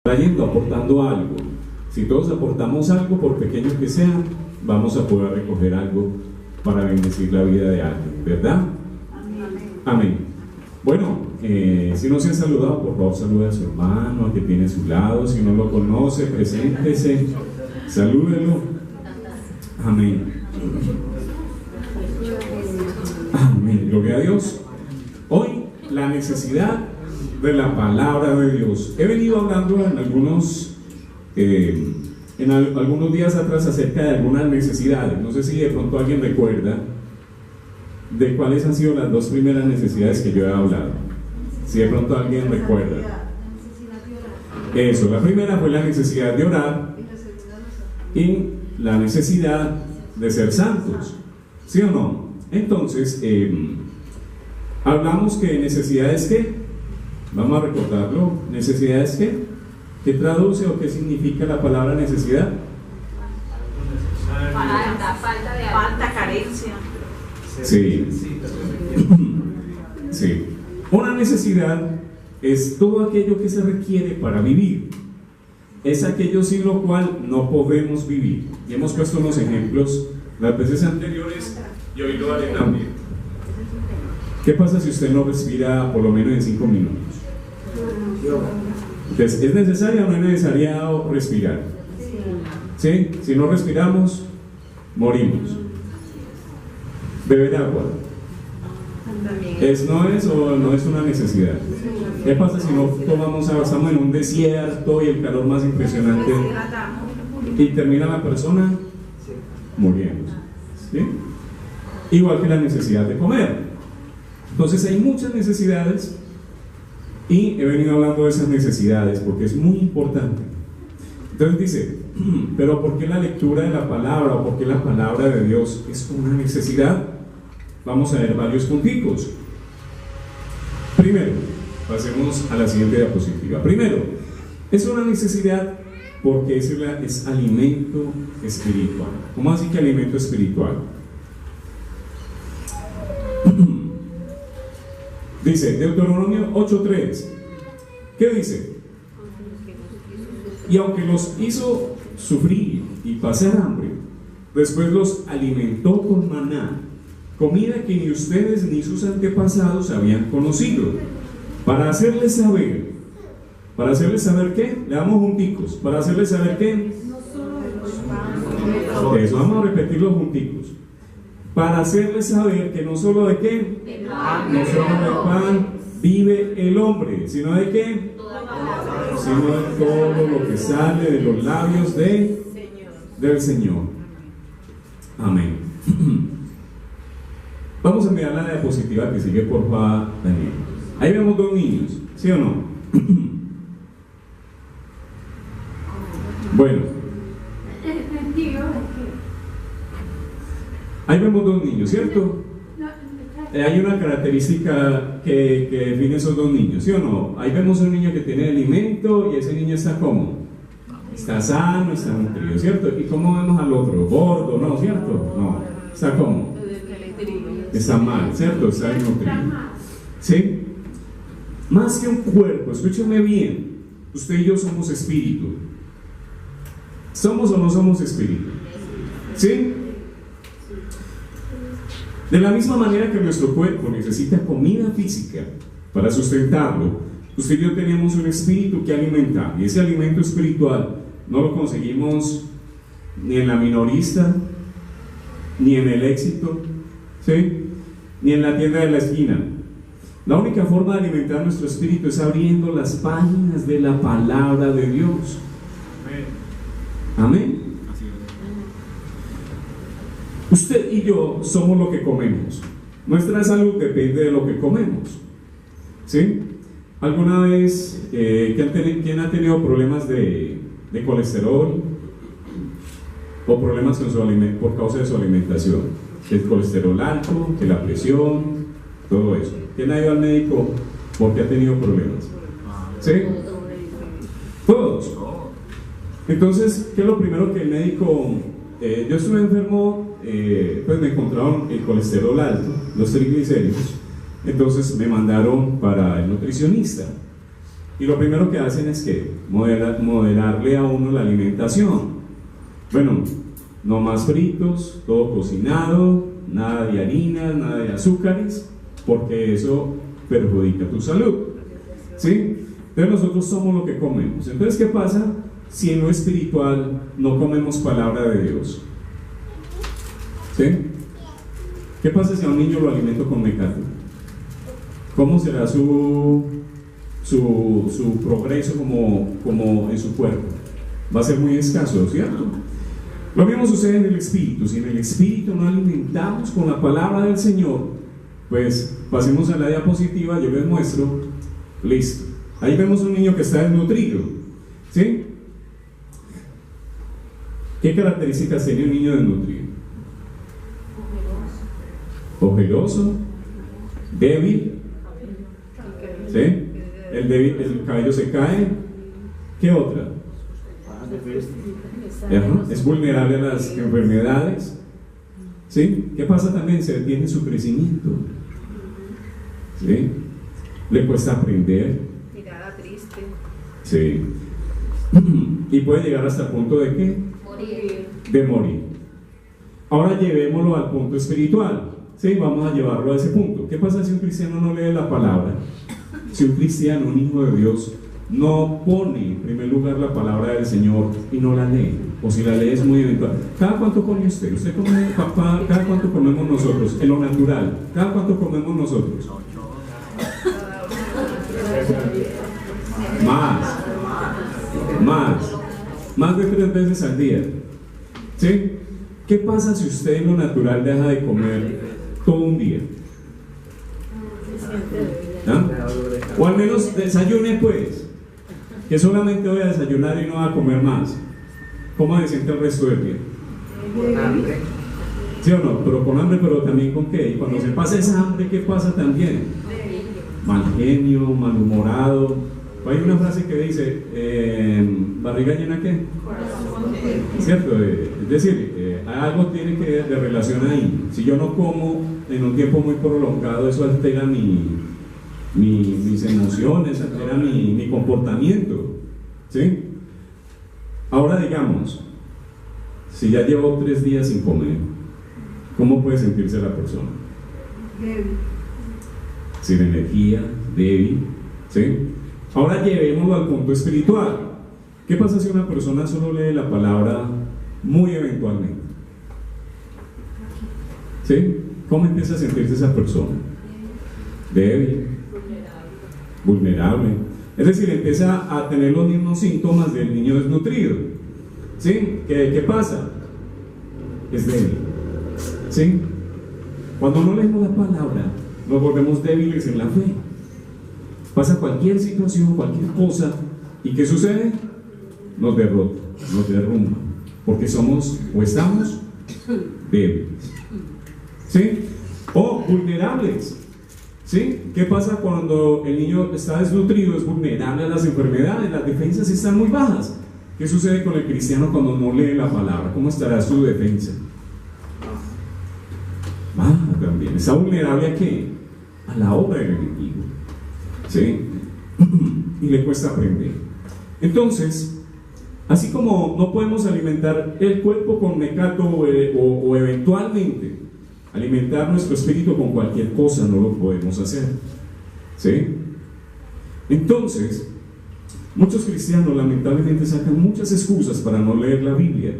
trayendo, aportando algo. Si todos aportamos algo, por pequeño que sea, vamos a poder recoger algo para bendecir la vida de alguien, ¿verdad? Amén. Bueno, si no se han saludado, por favor salude a su hermano, al que tiene a su lado. Si no lo conoce, preséntese, salúdelo. Amén. Amén, gloria a Dios. Hoy la necesidad de la palabra de Dios. He venido hablando en algunos días atrás acerca de algunas necesidades. No sé si de pronto alguien recuerda de cuáles han sido las dos primeras necesidades que yo he hablado. Si de pronto alguien recuerda. Eso, la primera fue la necesidad de orar y la necesidad de ser santos. ¿Sí o no? Entonces, hablamos que necesidades ¿qué? Vamos a recordarlo. ¿Necesidades qué? ¿Qué traduce o qué significa la palabra necesidad? Falta, carencia. Sí. Sí. Una necesidad es todo aquello que se requiere para vivir. Es aquello sin lo cual no podemos vivir. Y hemos puesto unos ejemplos las veces anteriores y hoy lo haré también. ¿Qué pasa si usted no respira por lo menos en 5 minutos? Entonces, ¿es necesario o no es necesario respirar? ¿Sí? Si no respiramos, morimos. Beber agua. ¿No es o no es una necesidad? ¿Qué pasa si no tomamos agua? Estamos en un desierto y el calor más impresionante y termina la persona muriendo. ¿Sí? Igual que la necesidad de comer. Entonces hay muchas necesidades y he venido hablando de esas necesidades porque es muy importante. Entonces dice, pero ¿por qué la lectura de la palabra o por qué la palabra de Dios es una necesidad? Vamos a ver varios punticos. Primero, pasemos a la siguiente diapositiva. Primero, es una necesidad porque es alimento espiritual. ¿Cómo así que alimento espiritual? Dice Deuteronomio 8:3. ¿Qué dice? Y aunque los hizo sufrir y pasar hambre, después los alimentó con maná, comida que ni ustedes ni sus antepasados habían conocido, para hacerles saber ¿qué? Le damos junticos, para hacerles saber ¿qué? Eso, vamos a repetirlo junticos. Para hacerles saber que no solo de qué, no solo de pan vive el hombre, sino de qué, sino de todo lo que sale de los labios del Señor. Amén. Vamos a mirar la diapositiva que sigue, por favor, Daniel. Ahí vemos dos niños, ¿sí o no? Bueno, ahí vemos dos niños, ¿cierto? Hay una característica que define esos dos niños, ¿sí o no? Ahí vemos un niño que tiene alimento y ese niño está ¿cómo? Está sano, está nutrido, ¿cierto? ¿Y cómo vemos al otro? ¿Gordo? ¿No? ¿Cierto? No. ¿Está cómo? Está mal, ¿cierto? Está desnutrido. ¿Sí? Más que un cuerpo, escúchame bien, usted y yo somos espíritu. ¿Somos o no somos espíritu? ¿Sí? De la misma manera que nuestro cuerpo necesita comida física para sustentarlo, usted y yo tenemos un espíritu que alimenta, y ese alimento espiritual no lo conseguimos ni en la minorista, ni en el Éxito, ¿sí? Ni en la tienda de la esquina. La única forma de alimentar nuestro espíritu es abriendo las páginas de la palabra de Dios. Amén. Usted y yo somos lo que comemos. Nuestra salud depende de lo que comemos. ¿Sí? ¿Alguna vez quién ha tenido problemas de colesterol o problemas con por causa de su alimentación? El colesterol alto, que la presión, todo eso. ¿Quién ha ido al médico porque ha tenido problemas? ¿Sí? Todos. Entonces, ¿qué es lo primero que el médico? Yo estuve enfermo, pues me encontraron el colesterol alto, los triglicéridos, entonces me mandaron para el nutricionista. Y lo primero que hacen es que moderarle a uno la alimentación. Bueno, no más fritos, todo cocinado, nada de harinas, nada de azúcares, porque eso perjudica tu salud. ¿Sí? Entonces nosotros somos lo que comemos. Entonces, ¿qué pasa si en lo espiritual no comemos palabra de Dios? ¿Sí? ¿Qué pasa si a un niño lo alimento con mecato? ¿Cómo será su progreso como en su cuerpo? Va a ser muy escaso, ¿cierto? Lo mismo sucede en el espíritu. Si en el espíritu no alimentamos con la palabra del Señor, pues pasemos a la diapositiva, yo les muestro. Listo. Ahí vemos un niño que está desnutrido. ¿Sí? ¿Qué características tiene un niño desnutrido? Ojeroso, débil. ¿Sí? El cabello se cae. ¿Qué otra? Es vulnerable a las enfermedades. ¿Sí? ¿Qué pasa también? Se detiene su crecimiento. ¿Sí? Le cuesta aprender. Mirada triste. Sí. Y puede llegar hasta el punto de ¿qué? Morir. De morir. Ahora llevémoslo al punto espiritual. ¿Sí? Vamos a llevarlo a ese punto. ¿Qué pasa si un cristiano no lee la palabra? Si un cristiano, un hijo de Dios, no pone en primer lugar la palabra del Señor y no la lee, o si la lee es muy eventual. ¿Cada cuánto come usted? ¿Usted come, papá? ¿Cada cuánto comemos nosotros? En lo natural, ¿cada cuánto comemos nosotros? Más de 3 veces al día. ¿Sí? ¿Qué pasa si usted en lo natural deja de comer todo un día? ¿Ah? O al menos desayune pues, que solamente voy a desayunar y no voy a comer más. ¿Cómo se siente el resto del día? Con hambre. ¿Sí o no? Pero con hambre, pero también con qué. Y cuando se pasa esa hambre, ¿qué pasa también? Mal genio, malhumorado. Hay una frase que dice, ¿barriga llena qué? ¿Cierto? Es decir, algo tiene que de relación ahí. Si yo no como en un tiempo muy prolongado, eso altera mis emociones, altera mi comportamiento. ¿Sí? Ahora digamos, si ya llevo 3 días sin comer, ¿cómo puede sentirse la persona? Débil. Sin energía, débil. ¿Sí? Ahora llevémoslo al punto espiritual. ¿Qué pasa si una persona solo lee la palabra muy eventualmente? ¿Sí? ¿Cómo empieza a sentirse esa persona? Débil, vulnerable. Es decir, empieza a tener los mismos síntomas del niño desnutrido. ¿Sí? ¿Qué pasa? Es débil. ¿Sí? Cuando no leemos la palabra, nos volvemos débiles en la fe. Pasa cualquier situación, cualquier cosa, ¿y qué sucede? Nos derrota, nos derrumba, porque somos o estamos débiles. ¿Sí? O vulnerables. ¿Sí? ¿Qué pasa cuando el niño está desnutrido? Es vulnerable a las enfermedades, las defensas están muy bajas. ¿Qué sucede con el cristiano cuando no lee la palabra? ¿Cómo estará su defensa? Baja también. ¿Está vulnerable a qué? A la obra del enemigo. ¿Sí? Y le cuesta aprender. Entonces, así como no podemos alimentar el cuerpo con mecato o eventualmente alimentar nuestro espíritu con cualquier cosa, no lo podemos hacer. ¿Sí? Entonces, muchos cristianos lamentablemente sacan muchas excusas para no leer la Biblia.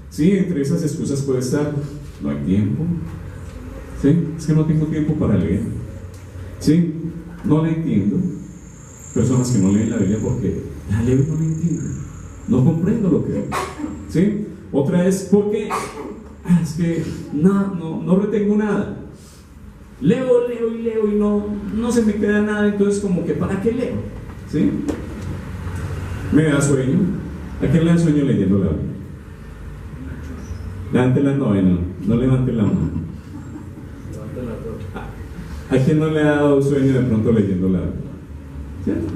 ¿Sí? Entre esas excusas puede estar: no hay tiempo. ¿Sí? Es que no tengo tiempo para leer. ¿Sí? No la entiendo. Personas que no leen la Biblia porque la leo y no la entiendo, no comprendo lo que leo. ¿Sí? Otra es porque es que no retengo nada. Leo y no se me queda nada, entonces como que ¿para qué leo? ¿Sí? Me da sueño. ¿A quién le da sueño leyendo la Biblia? Levanten la novena, no levanten la mano. ¿A quién no le ha dado sueño de pronto leyendo la Biblia? ¿Cierto?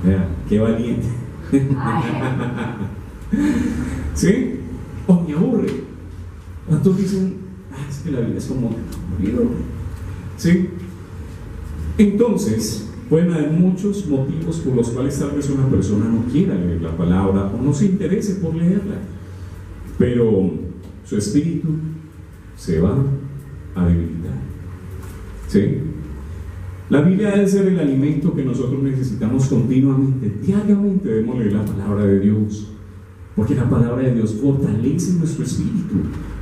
Vea, qué valiente. ¿Sí? O me aburre. ¿Cuántos dicen, es que la Biblia es como aburrido? ¿Sí? Entonces, Pueden haber muchos motivos por los cuales tal vez una persona no quiera leer la palabra o no se interese por leerla, pero su espíritu se va a debilitar. ¿Sí? La Biblia debe ser el alimento que nosotros necesitamos continuamente, diariamente debemos leer la palabra de Dios, porque la palabra de Dios fortalece nuestro espíritu.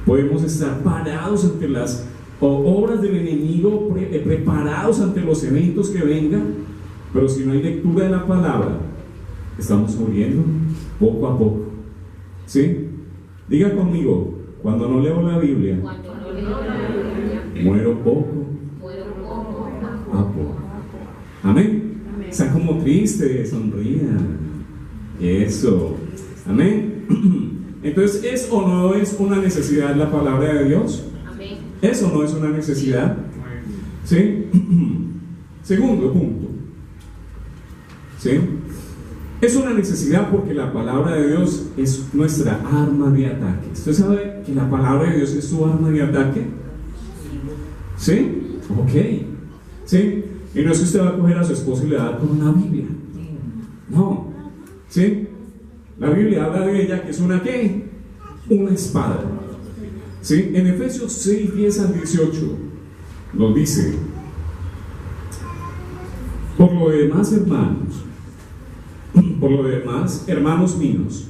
Podemos estar parados ante las obras del enemigo, preparados ante los eventos que vengan, pero si no hay lectura de la palabra, estamos muriendo poco a poco. ¿Sí? Diga conmigo, cuando no leo la Biblia, muero poco a poco. Amén. Están como tristes, sonrían. Eso. Amén. Entonces, ¿es o no es una necesidad la palabra de Dios? ¿Eso no es una necesidad? ¿Sí? Segundo punto. ¿Sí? Es una necesidad porque la palabra de Dios es nuestra arma de ataque. ¿Usted sabe que la palabra de Dios es su arma de ataque? ¿Sí? Ok. ¿Sí? Y no es que usted va a coger a su esposo y le va a dar con una Biblia. No. ¿Sí? La Biblia habla de ella que es una ¿qué? Una espada. ¿Sí? En Efesios 6, 10 al 18 nos dice: por lo demás, hermanos míos,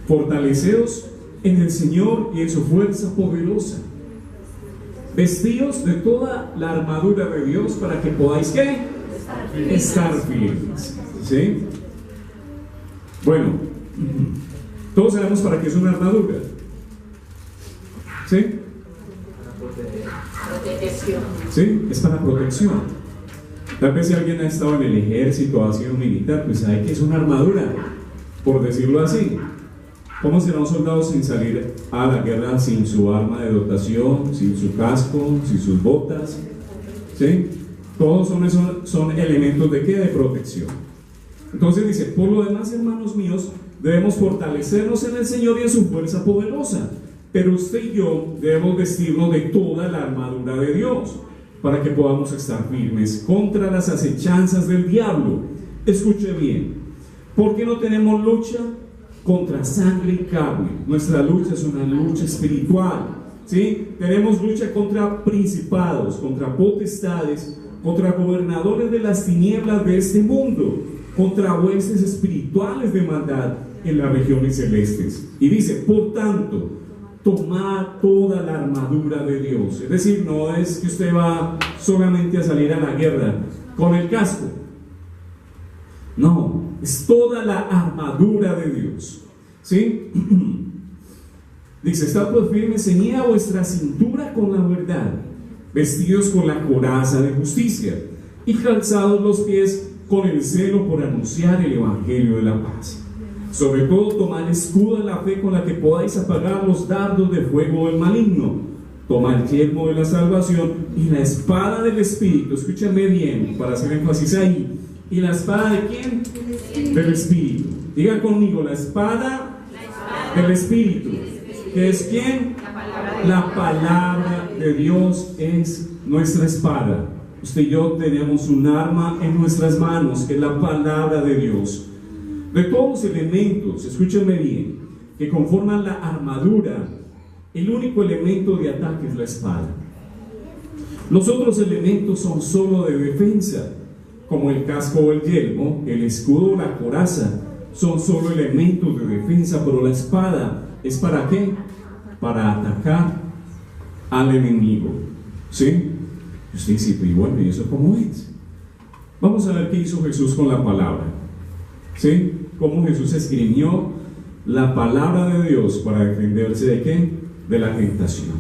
fortaleceos en el Señor y en su fuerza poderosa. Vestíos de toda la armadura de Dios para que podáis ¿qué? Estar firmes. ¿Sí? Bueno, todos sabemos para qué es una armadura. ¿Sí? Protección. ¿Sí? Es para protección. Tal vez si alguien ha estado en el ejército o ha sido militar, pues sabe que es una armadura, por decirlo así. ¿Cómo será un soldado sin salir a la guerra sin su arma de dotación, sin su casco, sin sus botas? ¿Sí? Todos son elementos de ¿qué? De protección. Entonces dice: por lo demás, hermanos míos, debemos fortalecernos en el Señor y en su fuerza poderosa. Pero usted y yo debemos vestirnos de toda la armadura de Dios para que podamos estar firmes contra las acechanzas del diablo. Escuche bien, porque no tenemos lucha contra sangre y carne. Nuestra lucha es una lucha espiritual. ¿Sí? Tenemos lucha contra principados, contra potestades, contra gobernadores de las tinieblas de este mundo, contra huestes espirituales de maldad en las regiones celestes. Y dice: por tanto, tomad toda la armadura de Dios. Es decir, no es que usted va solamente a salir a la guerra con el casco. No, es toda la armadura de Dios. ¿Sí? Dice: estad pues firmes, ceñida vuestra cintura con la verdad, vestidos con la coraza de justicia y calzados los pies con el celo por anunciar el evangelio de la paz. Sobre todo, tomad el escudo de la fe con la que podáis apagar los dardos de fuego del maligno. Tomad el yelmo de la salvación y la espada del Espíritu. Escúchame bien, para hacer énfasis ahí. ¿Y la espada de quién? Del Espíritu. Diga conmigo: la espada del Espíritu. ¿Qué es quién? La palabra de Dios es nuestra espada. Usted y yo tenemos un arma en nuestras manos, que es la palabra de Dios. De todos los elementos, escúchenme bien, que conforman la armadura, el único elemento de ataque es la espada. Los otros elementos son solo de defensa, como el casco o el yelmo, el escudo o la coraza, son solo elementos de defensa, pero la espada es ¿para qué? Para atacar al enemigo. ¿Sí? Usted dice: y bueno, ¿y eso cómo es? Vamos a ver qué hizo Jesús con la palabra. ¿Sí? Cómo Jesús esgrimió la palabra de Dios para defenderse ¿de qué? De la tentación.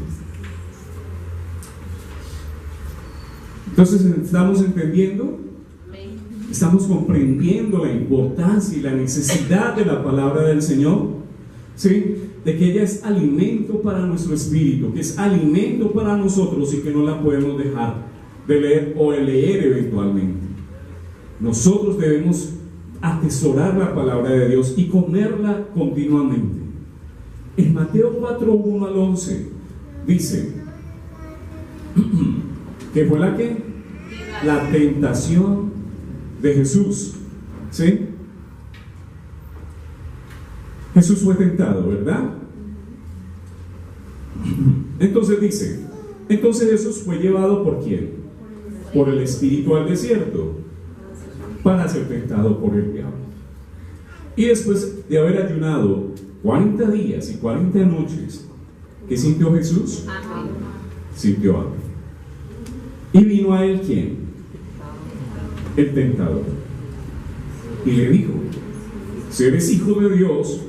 Entonces, ¿estamos entendiendo? ¿Estamos comprendiendo la importancia y la necesidad de la palabra del Señor? ¿Sí? De que ella es alimento para nuestro espíritu, que es alimento para nosotros y que no la podemos dejar de leer o de leer eventualmente. Nosotros debemos atesorar la palabra de Dios y comerla continuamente. En Mateo 4, 1 al 11 dice que fue la tentación de Jesús, ¿sí? Jesús fue tentado, ¿verdad? Entonces dice, entonces Jesús fue llevado ¿por quién? Por el Espíritu al desierto para ser tentado por el diablo. Y después de haber ayunado 40 días y 40 noches, ¿qué sintió Jesús? Amén. Sintió hambre. Y vino a él ¿quién? El tentador. Y le dijo, si eres hijo de Dios,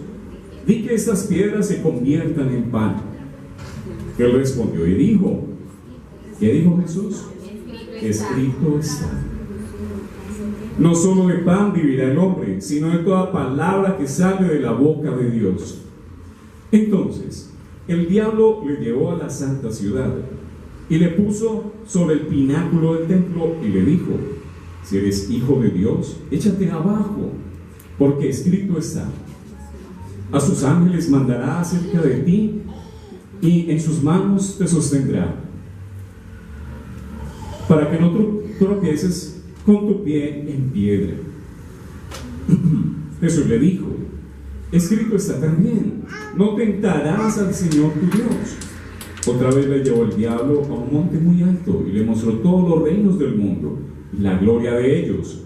di que estas piedras se conviertan en pan. Él respondió y dijo, ¿qué dijo Jesús? Escrito está. No solo de pan vivirá el hombre, sino de toda palabra que sale de la boca de Dios. Entonces, el diablo le llevó a la santa ciudad y le puso sobre el pináculo del templo y le dijo, si eres hijo de Dios, échate abajo, porque escrito está, a sus ángeles mandará acerca de ti y en sus manos te sostendrá, para que no tropieces con tu pie en piedra. Jesús le dijo, escrito está también, no tentarás al Señor tu Dios. Otra vez le llevó el diablo a un monte muy alto y le mostró todos los reinos del mundo y la gloria de ellos.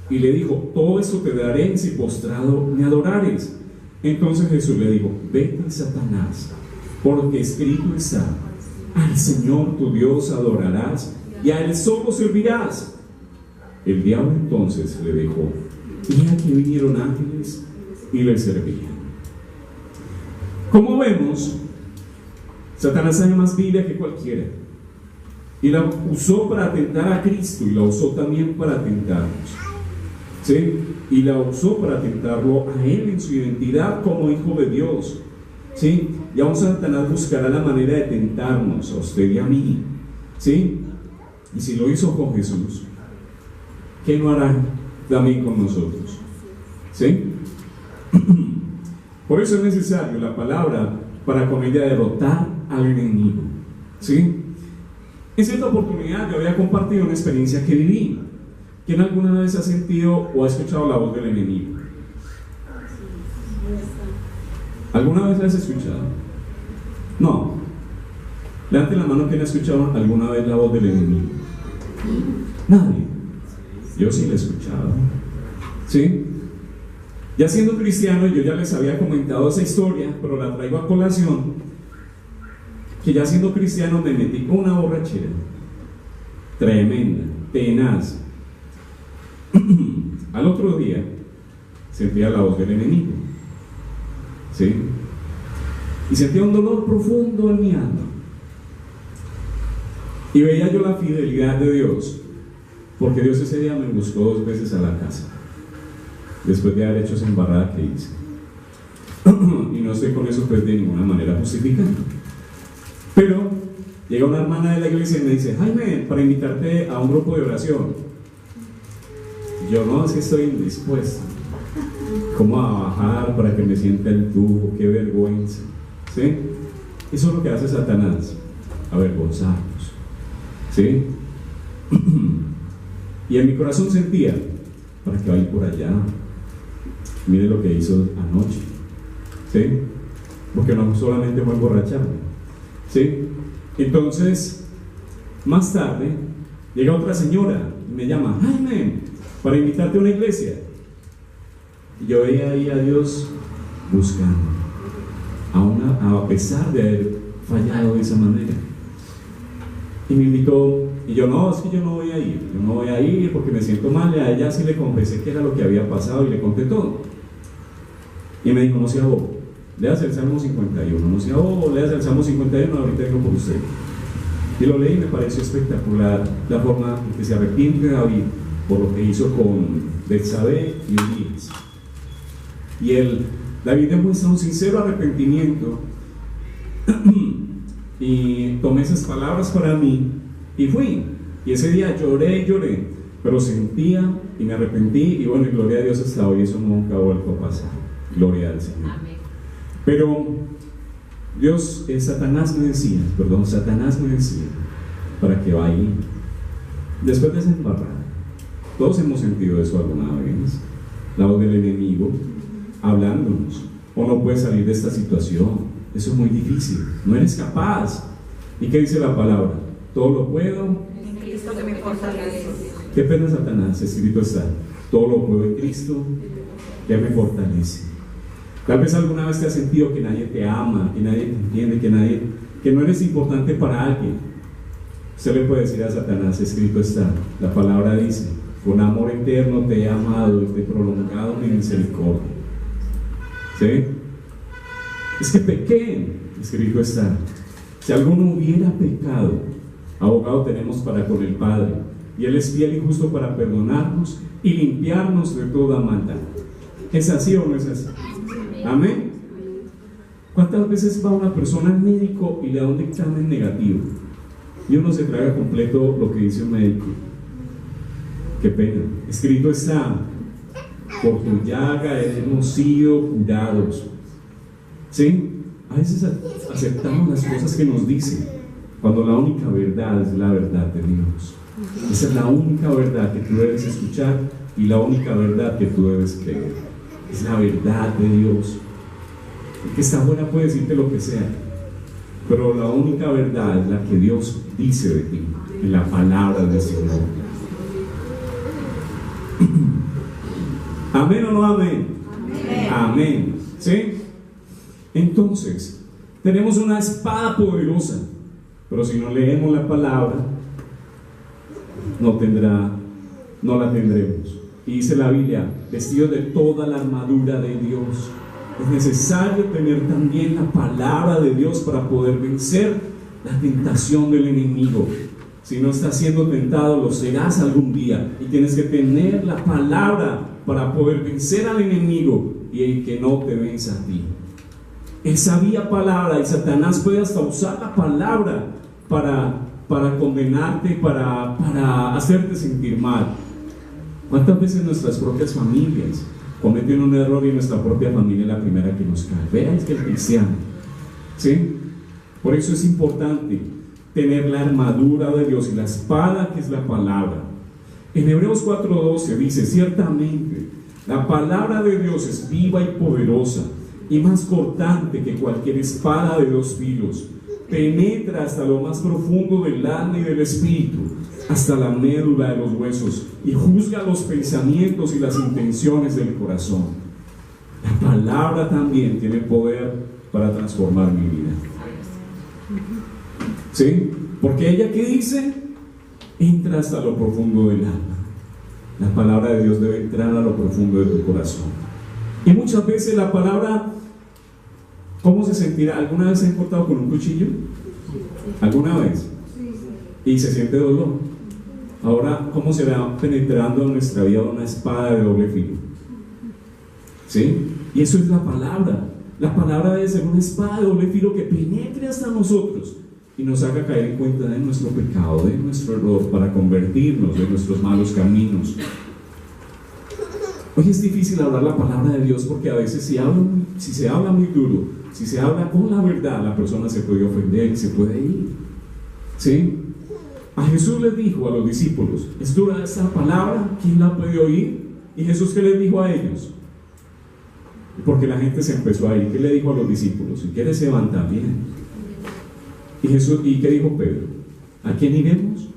Y le dijo, todo eso te daré si postrado me adorares. Entonces Jesús le dijo, vete, Satanás, porque escrito está, al Señor tu Dios adorarás y a Él solo servirás. El diablo entonces le dijo, y aquí vinieron ángeles y le servían. Como vemos, Satanás sabe más Biblia que cualquiera, y la usó para atentar a Cristo y la usó también para tentarnos, ¿sí? Y la usó para tentarlo a Él en su identidad como hijo de Dios, ¿sí? Y aún Satanás buscará la manera de tentarnos a usted y a mí, ¿sí? Y si lo hizo con Jesús, ¿qué no hará también con nosotros? ¿Sí? Por eso es necesario la palabra para con ella derrotar al enemigo, ¿sí? En cierta oportunidad yo había compartido una experiencia que viví. ¿Quién alguna vez ha sentido o ha escuchado la voz del enemigo? ¿Alguna vez la has escuchado? No. Levante la mano quien ha escuchado alguna vez la voz del enemigo. Nadie. Yo sí la he escuchado, ¿sí? Ya siendo cristiano, yo ya les había comentado esa historia, pero la traigo a colación, que ya siendo cristiano me metí con una borrachera tremenda, tenaz. Al otro día sentía la voz del enemigo, ¿sí? Y sentía un dolor profundo en mi alma. Y veía yo la fidelidad de Dios, porque Dios ese día me buscó 2 veces a la casa, después de haber hecho esa embarrada que hice. Y no estoy con eso pues de ninguna manera justificando. Pero llega una hermana de la iglesia y me dice, Jaime, para invitarte a un grupo de oración. Yo no, es que estoy indispuesto. ¿Cómo a bajar para que me sienta el tubo? Qué vergüenza, ¿sí? Eso es lo que hace Satanás, avergonzarnos, ¿sí? Y en mi corazón sentía, ¿para qué va a ir por allá? Mire lo que hizo anoche, ¿sí? Porque no solamente fue emborracharme, ¿sí? Entonces, más tarde, llega otra señora y me llama, Jaime, para invitarte a una iglesia. Y yo veía ahí a Dios buscando, a pesar de haber fallado de esa manera. Y me invitó, y yo no, es que yo no voy a ir porque me siento mal. Y a ella sí le confesé que era lo que había pasado y le conté todo. Y me dijo, no sea bobo, léase el Salmo 51, no sea bobo, léase el Salmo 51, ahorita vengo por usted. Y lo leí y me pareció espectacular la forma en que se arrepiente David por lo que hizo con Betsabé y Urías. Y David demuestra un sincero arrepentimiento. Y tomé esas palabras para mí y fui. Y ese día lloré y lloré, pero sentía y me arrepentí. Y bueno, y gloria a Dios, hasta hoy eso nunca ha vuelto a pasar. Gloria al Señor. Amén. Pero Satanás me decía, ¿para que vaya? Después de esa embarrada, Todos hemos sentido eso alguna vez. La voz del enemigo hablándonos. O no puedes salir de esta situación. Eso es muy difícil. No eres capaz. ¿Y qué dice la palabra? Todo lo puedo En Cristo que me fortalece. ¿Qué pena Satanás? Escrito está: todo lo puedo en Cristo que me fortalece. Tal vez alguna vez te has sentido que nadie te ama, que nadie te entiende, que no eres importante para alguien. Usted le puede decir a Satanás: escrito está, la palabra dice, con amor eterno te he amado y te he prolongado mi misericordia. ¿Sí? Es que pequé, escrito está. Si alguno hubiera pecado, abogado tenemos para con el Padre, y Él es fiel y justo para perdonarnos y limpiarnos de toda maldad. ¿Es así o no es así? Amén. ¿Cuántas veces va una persona al médico y le da un dictamen negativo y uno se traga completo lo que dice un médico? Qué pena. Escrito está: por tu llaga hemos sido curados. ¿Sí? A veces aceptamos las cosas que nos dicen, cuando la única verdad es la verdad de Dios. Esa es la única verdad que tú debes escuchar y la única verdad que tú debes creer. Es la verdad de Dios. El que está buena puede decirte lo que sea, pero la única verdad es la que Dios dice de ti, en la palabra del Señor. ¿Amén o no amén? Amén. Amén. ¿Sí? Entonces, tenemos una espada poderosa, pero si no leemos la palabra, no la tendremos. Y dice la Biblia: vestidos de toda la armadura de Dios. Es necesario tener también la palabra de Dios para poder vencer la tentación del enemigo. Si no estás siendo tentado, lo serás algún día, y tienes que tener la palabra para poder vencer al enemigo y que no te venza a ti. Él sabía palabra, y Satanás puede hasta usar la palabra para condenarte, para hacerte sentir mal. ¿Cuántas veces nuestras propias familias cometen un error y nuestra propia familia es la primera que nos cae? Vean que el cristiano, ¿sí? Por eso es importante tener la armadura de Dios y la espada, que es la palabra. En Hebreos 4:12 dice: ciertamente la palabra de Dios es viva y poderosa y más cortante que cualquier espada de dos filos, penetra hasta lo más profundo del alma y del espíritu, hasta la médula de los huesos, y juzga los pensamientos y las intenciones del corazón. La palabra también tiene poder para transformar mi vida. ¿Sí? Porque ella, ¿qué dice? Entra hasta lo profundo del alma. La palabra de Dios debe entrar a lo profundo de tu corazón. Y muchas veces la palabra, ¿cómo se sentirá? ¿Alguna vez se han cortado con un cuchillo? ¿Alguna vez? Y se siente dolor. Ahora, ¿cómo será penetrando en nuestra vida una espada de doble filo? ¿Sí? Y eso es la palabra. La palabra debe ser una espada de doble filo que penetre hasta nosotros y nos haga caer en cuenta de nuestro pecado, de nuestro error, para convertirnos de nuestros malos caminos. Hoy es difícil hablar la palabra de Dios, porque a veces si se habla muy duro, si se habla con la verdad, la persona se puede ofender y se puede ir. ¿Sí? A Jesús le dijo a los discípulos: ¿es dura esta palabra? ¿Quién la puede oír? Y Jesús, ¿qué les dijo a ellos? Porque la gente se empezó a ir. ¿Qué le dijo a los discípulos? Si quieres, se van también. Y Jesús, ¿y qué dijo Pedro? ¿A quién iremos?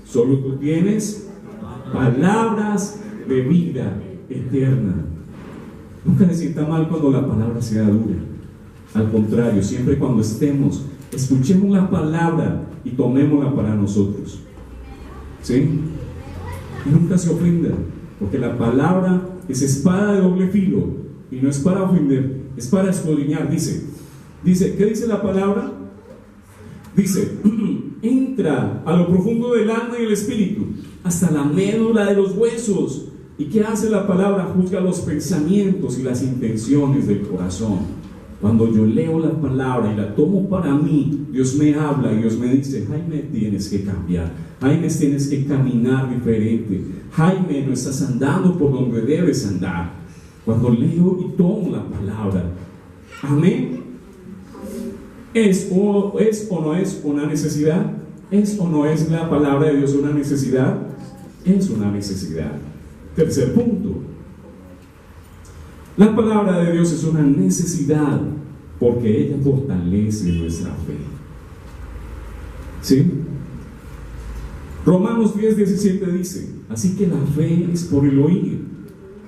Solo tú tienes palabras de vida eterna. Nunca se sienta mal cuando la palabra sea dura. Al contrario, siempre cuando escuchemos la palabra y tomémosla para nosotros. ¿Sí? Y nunca se ofendan, porque la palabra es espada de doble filo, y no es para ofender, es para escudriñar. Dice, ¿qué dice la palabra? Dice: entra a lo profundo del alma y el espíritu, hasta la médula de los huesos. ¿Y qué hace la palabra? Juzga los pensamientos y las intenciones del corazón. Cuando yo leo la palabra y la tomo para mí, Dios me habla y Dios me dice: Jaime, tienes que cambiar. Jaime, tienes que caminar diferente. Jaime, no estás andando por donde debes andar. Cuando leo y tomo la palabra. Amén. ¿Es o no es una necesidad? ¿Es o no es la palabra de Dios una necesidad? es una necesidad. Tercer punto. La palabra de Dios es una necesidad porque ella fortalece nuestra fe. ¿Sí? Romanos 10:17 dice: así que la fe es por el oír,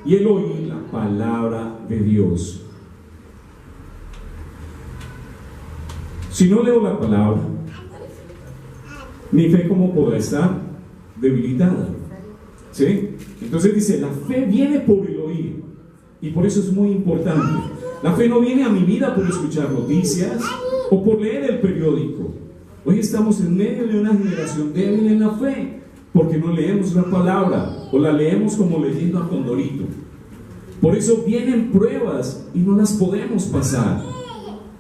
y el oír la palabra de Dios. Si no leo la palabra, mi fe, ¿cómo podrá estar? Debilitada. ¿Sí? Entonces dice, la fe viene por el oír, y por eso es muy importante. La fe no viene a mi vida por escuchar noticias o por leer el periódico. Hoy estamos en medio de una generación débil en la fe, porque no leemos la palabra, o la leemos como leyendo a Condorito. Por eso vienen pruebas y no las podemos pasar.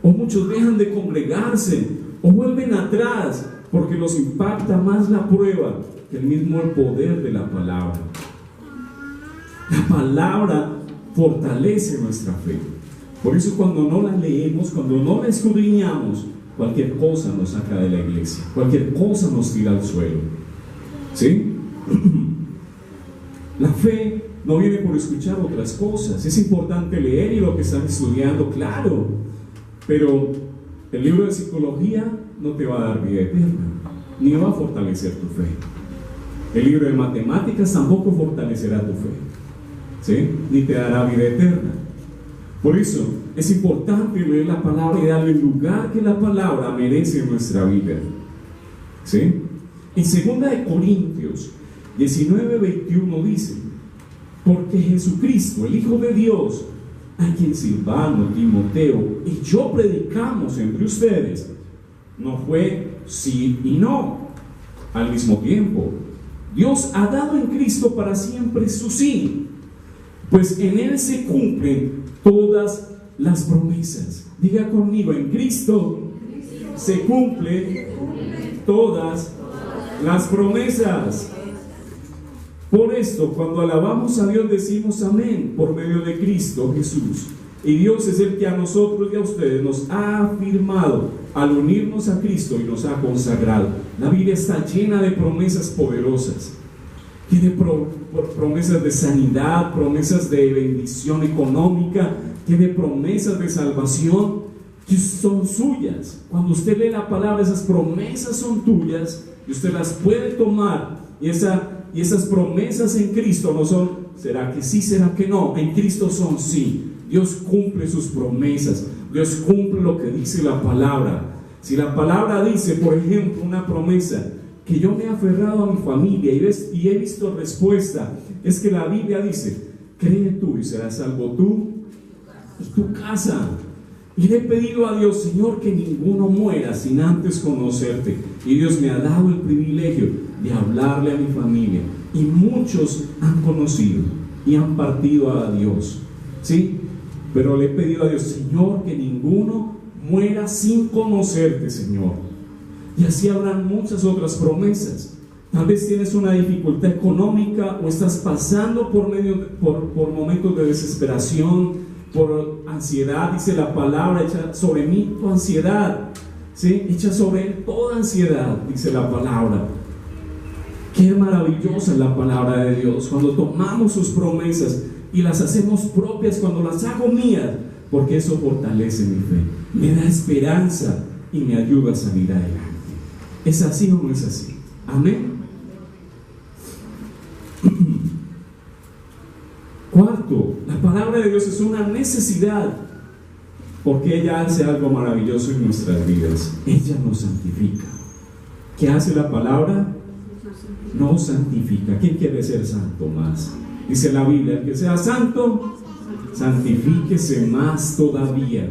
O muchos dejan de congregarse, o vuelven atrás, porque los impacta más la prueba que el mismo poder de la palabra. La palabra fortalece nuestra fe. Por eso cuando no la leemos, cuando no la escudriñamos, cualquier cosa nos saca de la iglesia, cualquier cosa nos tira al suelo. ¿Sí? La fe no viene por escuchar otras cosas. Es importante leer y lo que están estudiando, claro, pero el libro de psicología no te va a dar vida eterna, ni va a fortalecer tu fe. El libro de matemáticas tampoco fortalecerá tu fe, ¿sí? Ni te dará vida eterna. Por eso es importante leer la palabra y darle el lugar que la palabra merece en nuestra vida, ¿sí? En 2 Corintios 19:21 dice: porque Jesucristo, el Hijo de Dios, a quien Silvano, Timoteo y yo predicamos entre ustedes, no fue sí y no al mismo tiempo. Dios ha dado en Cristo para siempre su sí, pues en Él se cumplen todas las promesas. Diga conmigo: en Cristo se cumplen todas las promesas. Por esto, cuando alabamos a Dios, decimos amén por medio de Cristo Jesús. Y Dios es el que a nosotros y a ustedes nos ha afirmado al unirnos a Cristo y nos ha consagrado. La Biblia está llena de promesas poderosas. Tiene promesas de sanidad, promesas de bendición económica, tiene promesas de salvación que son suyas. Cuando usted lee la palabra, esas promesas son tuyas y usted las puede tomar. Y esas promesas en Cristo no son, ¿será que sí, será que no? En Cristo son sí. Dios cumple sus promesas. Dios cumple lo que dice la palabra. Si la palabra dice, por ejemplo, una promesa, que yo me he aferrado a mi familia y he visto respuesta, es que la Biblia dice: cree tú y serás salvo tú y tu casa. Y le he pedido a Dios: Señor, que ninguno muera sin antes conocerte. Y Dios me ha dado el privilegio de hablarle a mi familia, y muchos han conocido y han partido a Dios, ¿sí? Pero le he pedido a Dios: Señor, que ninguno muera sin conocerte, Señor. Y así habrán muchas otras promesas. Tal vez tienes una dificultad económica o estás pasando por momentos de desesperación, por ansiedad. Dice la palabra: echa sobre mí tu ansiedad, ¿sí? Echa sobre él toda ansiedad, dice la palabra. Qué maravillosa es la palabra de Dios cuando tomamos sus promesas y las hacemos propias, cuando las hago mías, porque eso fortalece mi fe, me da esperanza y me ayuda a salir adelante. ¿Es así o no es así? Amén. Cuarto, la palabra de Dios es una necesidad, porque ella hace algo maravilloso en nuestras vidas. Ella nos santifica. ¿Qué hace la palabra? Nos santifica. ¿Quién quiere ser santo más? Dice la Biblia: el que sea santo, santifíquese más todavía,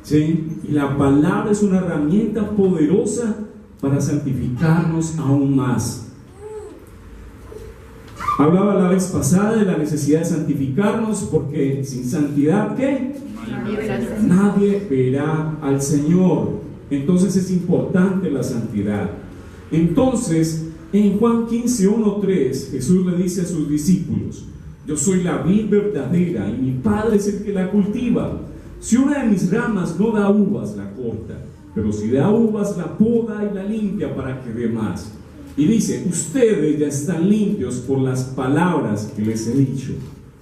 ¿sí? Y la palabra es una herramienta poderosa para santificarnos aún más. Hablaba la vez pasada de la necesidad de santificarnos, porque sin santidad, ¿qué? Nadie verá al Señor. Entonces es importante la santidad. Entonces, en Juan 15:1-3, Jesús le dice a sus discípulos: yo soy la vid verdadera y mi Padre es el que la cultiva. Si una de mis ramas no da uvas, la corta, pero si da uvas, la poda y la limpia para que dé más. Y dice, ustedes ya están limpios por las palabras que les he dicho.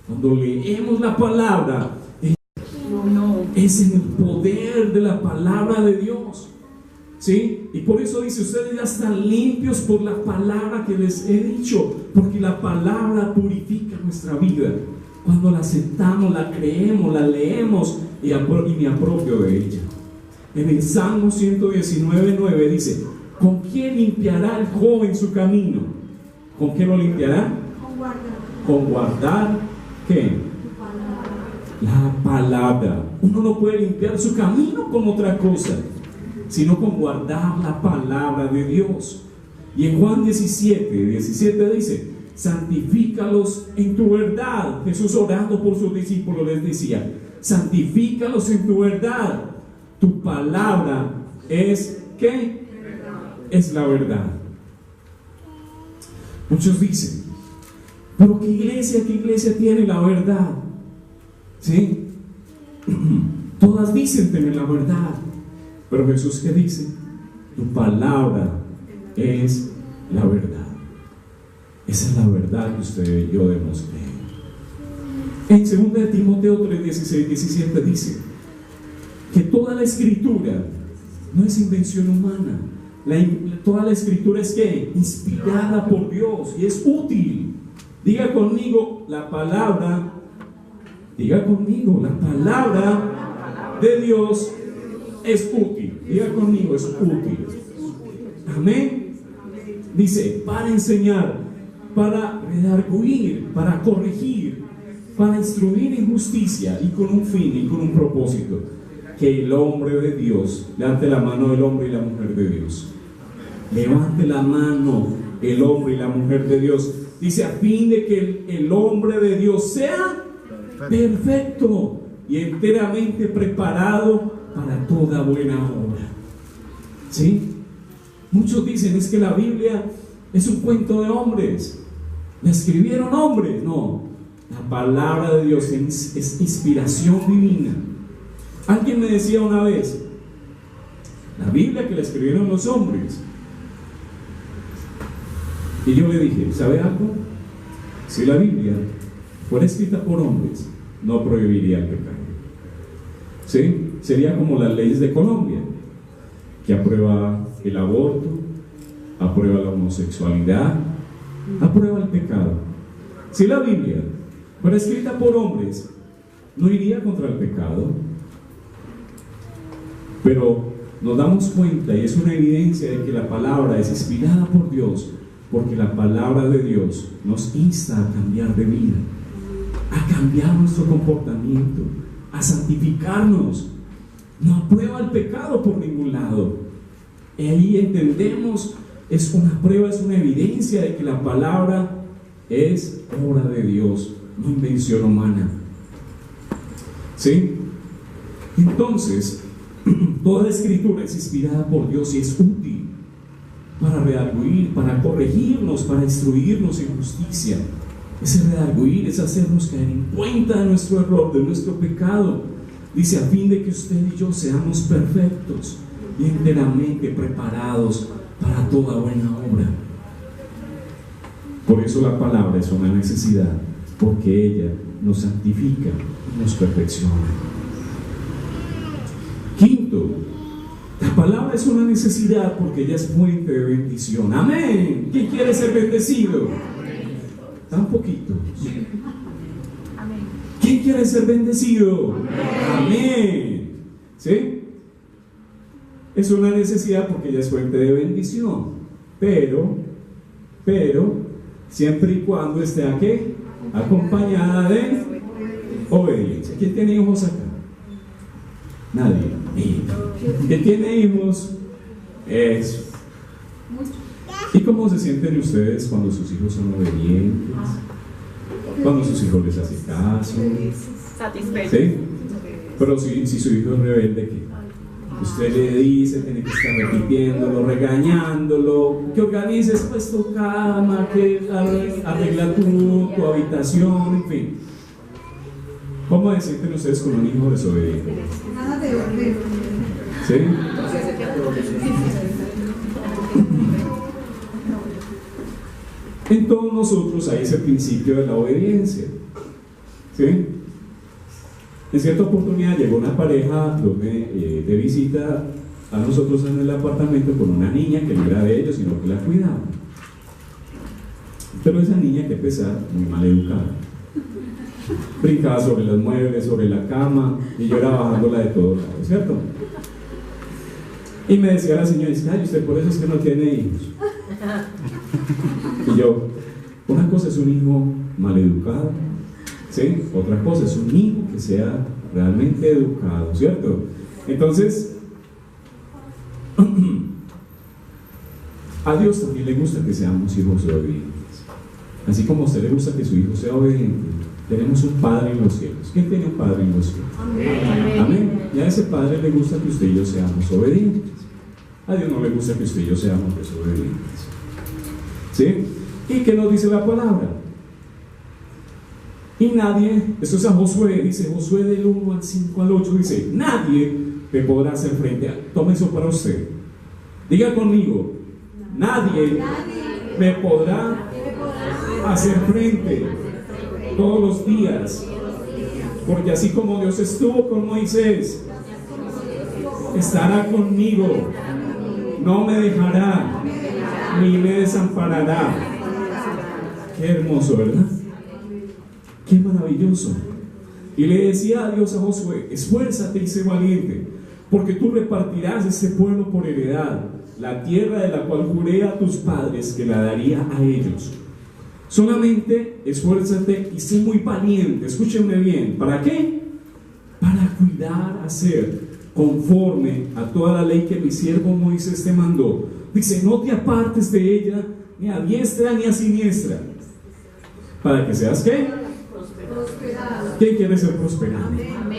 Cuando leemos la palabra, es en el poder de la palabra de Dios. ¿Sí? Y por eso dice, ustedes ya están limpios por la palabra que les he dicho, porque la palabra purifica nuestra vida. Cuando la aceptamos, la creemos, la leemos y me apropio de ella. En el Salmo 119:9 dice, ¿con qué limpiará el joven su camino? ¿Con qué lo limpiará? Con guardar, ¿qué? La palabra. Uno no puede limpiar su camino con otra cosa, sino con guardar la palabra de Dios. Y en Juan 17 dice, santifícalos en tu verdad. Jesús, orando por sus discípulos, les decía, santifícalos en tu verdad. Tu palabra es, ¿qué? Es la verdad. Muchos dicen, pero ¿qué iglesia tiene la verdad? ¿Sí? Todas dicen tener la verdad. Pero Jesús, ¿qué dice? Tu palabra es la verdad. Esa es la verdad que usted y yo debemos creer. En 2 Timoteo 3:16-17 dice que toda la escritura no es invención humana. Toda la escritura es ¿qué? Inspirada por Dios y es útil. Diga conmigo, la palabra de Dios es útil. Diga conmigo, es útil. Amén. Dice, para enseñar, para redarguir, para corregir, para instruir en justicia, y con un fin y con un propósito, que el hombre de Dios, levante la mano el hombre y la mujer de Dios, levante la mano el hombre y la mujer de Dios, dice, a fin de que el hombre de Dios sea perfecto y enteramente preparado para toda buena obra. ¿Sí? Muchos dicen, es que la Biblia es un cuento de hombres, la escribieron hombres. No, la palabra de Dios es inspiración divina. Alguien me decía una vez, la Biblia que la escribieron los hombres. Y yo le dije, ¿sabe algo? Si la Biblia fuera escrita por hombres, no prohibiría el pecado. ¿Sí? Sería como las leyes de Colombia, que aprueba el aborto, aprueba la homosexualidad, aprueba el pecado. Si la Biblia fuera escrita por hombres, no iría contra el pecado. Pero nos damos cuenta, y es una evidencia de que la palabra es inspirada por Dios, porque la palabra de Dios nos insta a cambiar de vida, a cambiar nuestro comportamiento, a santificarnos. No aprueba el pecado por ningún lado. Y ahí entendemos, es una prueba, es una evidencia de que la palabra es obra de Dios, no invención humana. ¿Sí? Entonces, toda la escritura es inspirada por Dios y es útil para redarguir, para corregirnos, para instruirnos en justicia. Ese redarguir es hacernos caer en cuenta de nuestro error, de nuestro pecado. Dice, a fin de que usted y yo seamos perfectos y enteramente preparados para toda buena obra. Por eso la palabra es una necesidad, porque ella nos santifica y nos perfecciona. Quinto, la palabra es una necesidad porque ella es fuente de bendición. Amén. ¿Quién quiere ser bendecido? Tan poquito. ¿Quién quiere ser bendecido? Amén. ¿Sí? Es una necesidad porque ella es fuente de bendición. Pero, siempre y cuando esté aquí, acompañada de obediencia. ¿Quién tiene hijos acá? Nadie. ¿Quién tiene hijos? Eso. ¿Y cómo se sienten ustedes cuando sus hijos son obedientes? Cuando sus hijos les hacen caso. Satisfecho. ¿Sí? Pero si su hijo es rebelde, ¿qué? Usted le dice, tiene que estar repitiéndolo, regañándolo, que organices pues tu cama, que arregla tu habitación, en fin. ¿Cómo se sienten ustedes con un hijo desobediente? Nada de orden. ¿Sí? En todos nosotros hay ese principio de la obediencia, ¿sí? En cierta oportunidad llegó una pareja de visita a nosotros en el apartamento con una niña que no era de ellos, sino que la cuidaba. Pero esa niña, que pesar, muy mal educada, brincaba sobre los muebles, sobre la cama, y yo era bajándola de todos lados, ¿cierto? Y me decía la señora, ay, usted por eso es que no tiene hijos. Y yo, una cosa es un hijo mal educado, ¿sí? Otra cosa es un hijo que sea realmente educado, ¿cierto? Entonces, a Dios también le gusta que seamos hijos obedientes. Así como a usted le gusta que su hijo sea obediente, tenemos un Padre en los cielos. ¿Quién tiene un Padre en los cielos? Amén. Amén. Y a ese Padre le gusta que usted y yo seamos obedientes. A Dios no le gusta que usted y yo seamos desobedientes. ¿Sí? ¿Y qué nos dice la palabra? Y nadie, esto es a Josué, dice Josué del 1 al 5 al 8, dice, nadie te podrá hacer frente a... Tome eso para usted. Diga conmigo, nadie me podrá hacer frente todos los días, porque así como Dios estuvo con Moisés, estará conmigo, no me dejará ni me desamparará. Qué hermoso, ¿verdad? Qué maravilloso. Y le decía a Dios a Josué, esfuérzate y sé valiente, porque tú repartirás este pueblo por heredad, la tierra de la cual juré a tus padres que la daría a ellos. Solamente esfuérzate y sé muy valiente. Escúchenme bien. ¿Para qué? Para cuidar, hacer conforme a toda la ley que mi siervo Moisés te mandó. Dice, no te apartes de ella, ni a diestra ni a siniestra. ¿Para que seas qué? ¿Quién quiere ser prosperado?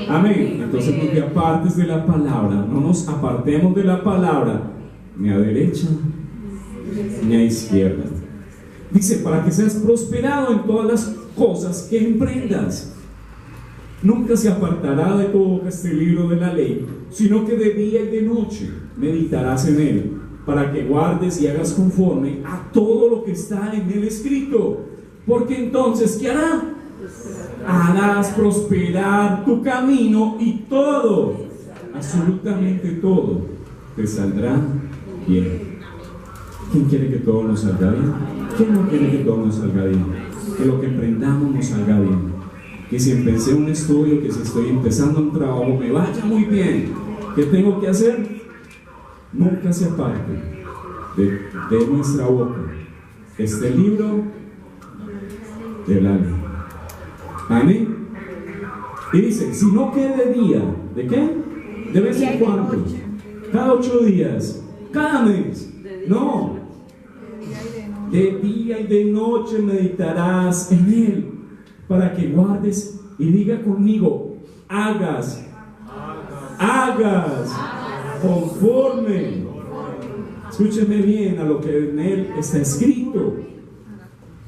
Amén. Entonces no te apartes de la palabra. No nos apartemos de la palabra, ni a derecha ni a izquierda. Dice, para que seas prosperado en todas las cosas que emprendas. Nunca se apartará de tu boca este libro de la ley, sino que de día y de noche meditarás en él, para que guardes y hagas conforme a todo lo que está en él escrito. Porque entonces, ¿qué hará? Harás prosperar tu camino y todo, absolutamente todo, te saldrá bien. ¿Quién quiere que todo nos salga bien? ¿Quién no quiere que todo nos salga bien? Que lo que emprendamos nos salga bien. Que si empecé un estudio, que si estoy empezando un trabajo, me vaya muy bien. ¿Qué tengo que hacer? Nunca se aparte de nuestra boca este libro de la ley. Amén. Y dice, si no que de día, ¿de qué? De vez en cuando, cada 8 días, cada mes. No, de día y de noche meditarás en él, para que guardes y diga conmigo, hagas conforme, escúcheme bien, a lo que en él está escrito,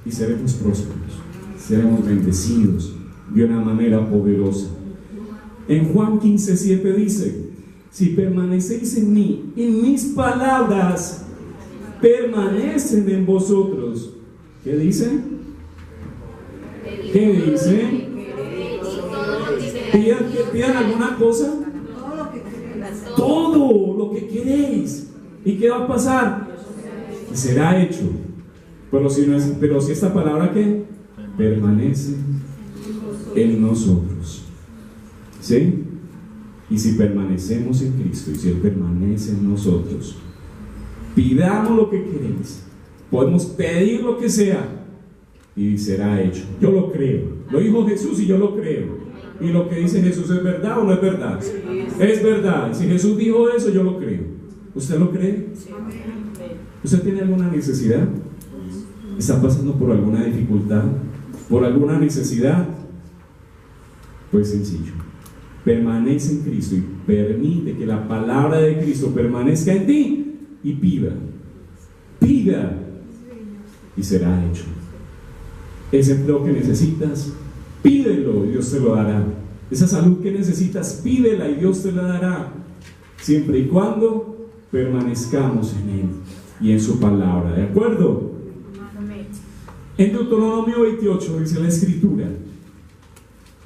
y seremos prósperos, seremos bendecidos de una manera poderosa. En Juan 15:7 dice, si permanecéis en mí y mis palabras permanecen en vosotros. ¿Qué dice? ¿Qué dice? ¿Pidan alguna cosa? Todo lo que queréis. ¿Y qué va a pasar? Y será hecho. Pero si esta palabra que permanece en nosotros, ¿sí? Y si permanecemos en Cristo y si Él permanece en nosotros, pidamos lo que queréis, podemos pedir lo que sea y será hecho. Yo lo creo, lo dijo Jesús y yo lo creo. Y lo que dice Jesús, ¿es verdad o no es verdad? Es verdad. Si Jesús dijo eso, yo lo creo. ¿Usted lo cree? ¿Usted tiene alguna necesidad? ¿Está pasando por alguna dificultad? ¿Por alguna necesidad? Pues sencillo, permanece en Cristo y permite que la palabra de Cristo permanezca en ti y pida y será hecho. Ese empleo que necesitas, pídelo y Dios te lo dará. Esa salud que necesitas, pídela y Dios te la dará, siempre y cuando permanezcamos en Él y en su palabra. ¿De acuerdo? En Deuteronomio 28 dice la escritura: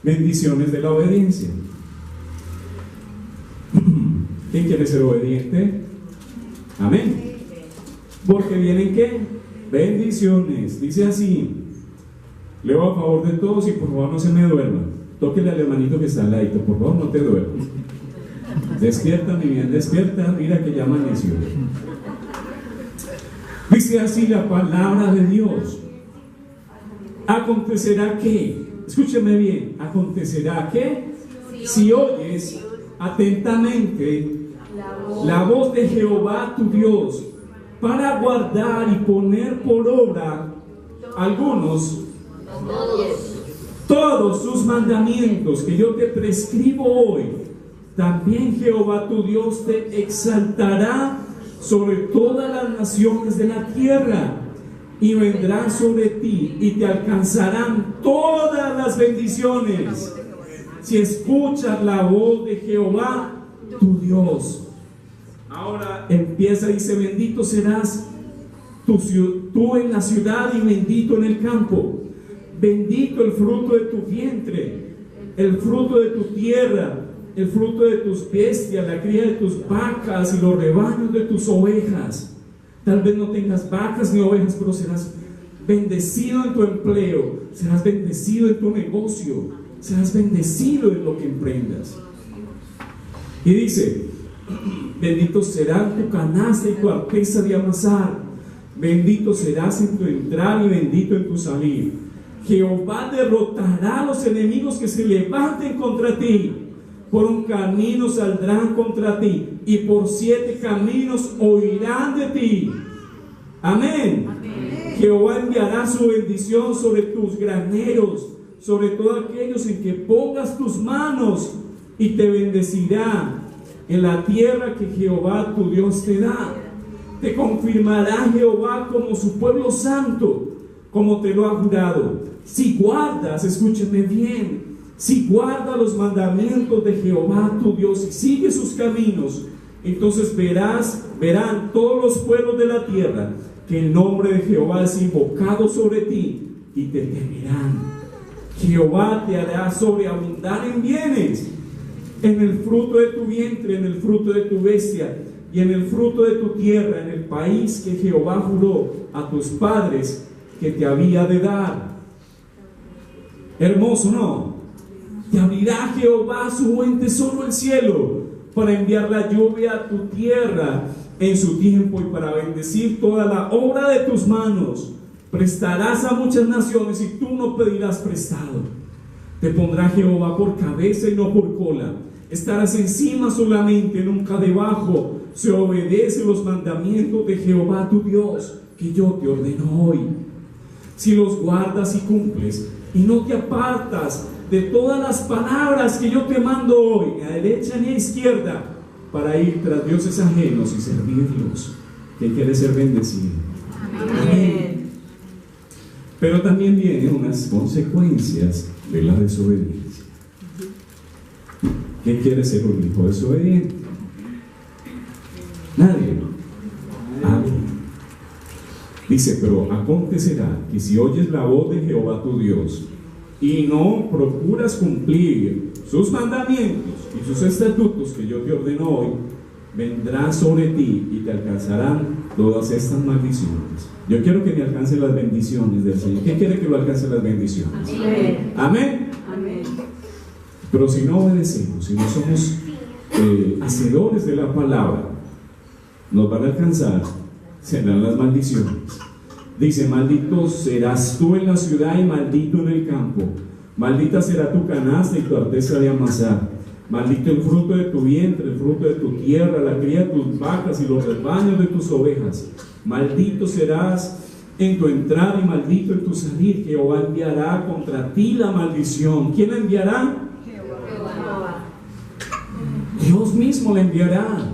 bendiciones de la obediencia. ¿Quién quiere ser obediente? Amén. Porque vienen ¿qué? Bendiciones. Dice así, leo a favor de todos y por favor no se me duerman. Tóquele al hermanito que está al ladito, por favor no te duermas. Despierta, mi bien, despierta, mira que ya amaneció. Dice así la palabra de Dios: acontecerá que, escúcheme bien, acontecerá que si oyes atentamente la voz de Jehová tu Dios para guardar y poner por obra todos sus mandamientos que yo te prescribo hoy, también Jehová tu Dios te exaltará sobre todas las naciones de la tierra, y vendrán sobre ti y te alcanzarán todas las bendiciones si escuchas la voz de Jehová tu Dios. Ahora empieza, dice: bendito serás tú en la ciudad y bendito en el campo. Bendito el fruto de tu vientre, el fruto de tu tierra, el fruto de tus bestias, la cría de tus vacas y los rebaños de tus ovejas. Tal vez no tengas vacas ni ovejas, pero serás bendecido en tu empleo, serás bendecido en tu negocio, serás bendecido en lo que emprendas. Y dice: bendito será tu canasta y tu arteza de amasar. Bendito serás en tu entrar y bendito en tu salir. Jehová derrotará a los enemigos que se levanten contra ti. Por un camino saldrán contra ti, y por 7 caminos huirán de ti. Amén. Amén. Jehová enviará su bendición sobre tus graneros, sobre todos aquellos en que pongas tus manos, y te bendecirá en la tierra que Jehová tu Dios te da. Te confirmará Jehová como su pueblo santo, como te lo ha jurado. Si guardas, escúchame bien, si guardas los mandamientos de Jehová tu Dios y sigues sus caminos, entonces verán todos los pueblos de la tierra que el nombre de Jehová es invocado sobre ti, y te temerán. Jehová te hará sobreabundar en bienes, en el fruto de tu vientre, en el fruto de tu bestia y en el fruto de tu tierra, en el país que Jehová juró a tus padres que te había de dar. Hermoso, ¿no? Te abrirá Jehová su buen tesoro, el cielo, para enviar la lluvia a tu tierra en su tiempo y para bendecir toda la obra de tus manos. Prestarás a muchas naciones y tú no pedirás prestado. Te pondrá Jehová por cabeza y no por cola. Estarás encima solamente, nunca debajo. Se obedece los mandamientos de Jehová tu Dios, que yo te ordeno hoy. Si los guardas y cumples, y no te apartas de todas las palabras que yo te mando hoy, ni a derecha ni a izquierda, para ir tras dioses ajenos y servirlos. ¿Quién quiere ser bendecido? Amén. Pero también vienen unas consecuencias de la desobediencia. ¿Quién quiere ser un hijo desobediente? Nadie. Amén. Dice: pero acontecerá que si oyes la voz de Jehová tu Dios y no procuras cumplir sus mandamientos y sus estatutos que yo te ordeno hoy, vendrán sobre ti y te alcanzarán todas estas maldiciones. Yo quiero que me alcancen las bendiciones del Señor. ¿Quién quiere que lo alcance las bendiciones? Amén. Amén. Amén. Pero si no obedecemos, si no somos hacedores de la palabra, nos van a alcanzar, serán las maldiciones. Dice: maldito serás tú en la ciudad y maldito en el campo. Maldita será tu canasta y tu arteza de amasar. Maldito el fruto de tu vientre, el fruto de tu tierra, la cría de tus vacas y los rebaños de tus ovejas. Maldito serás en tu entrar y maldito en tu salir. Jehová enviará contra ti la maldición. ¿Quién la enviará? Jehová. Dios mismo la enviará.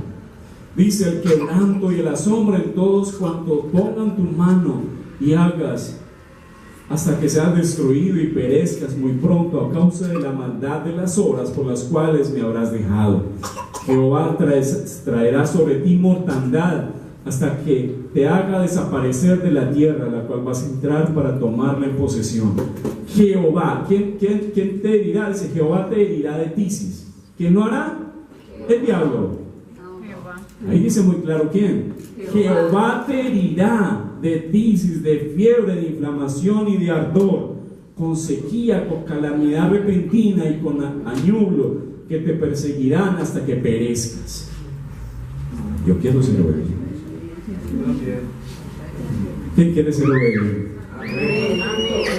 Dice: el quebranto y el asombro en todos cuanto pongan tu mano y hagas, hasta que seas destruido y perezcas muy pronto a causa de la maldad de las obras por las cuales me habrás dejado. Jehová traerá sobre ti mortandad, hasta que te haga desaparecer de la tierra a la cual vas a entrar para tomarla en posesión. Jehová, ¿quién te herirá? Dice, Jehová te herirá de tisis. ¿Quién lo hará? El diablo. Ahí dice muy claro quién. Jehová te herirá de tisis, de fiebre, de inflamación y de ardor, con sequía, con calamidad repentina y con añublo, que te perseguirán hasta que perezcas. Yo quiero ser obediente. ¿Quién quiere ser obediente?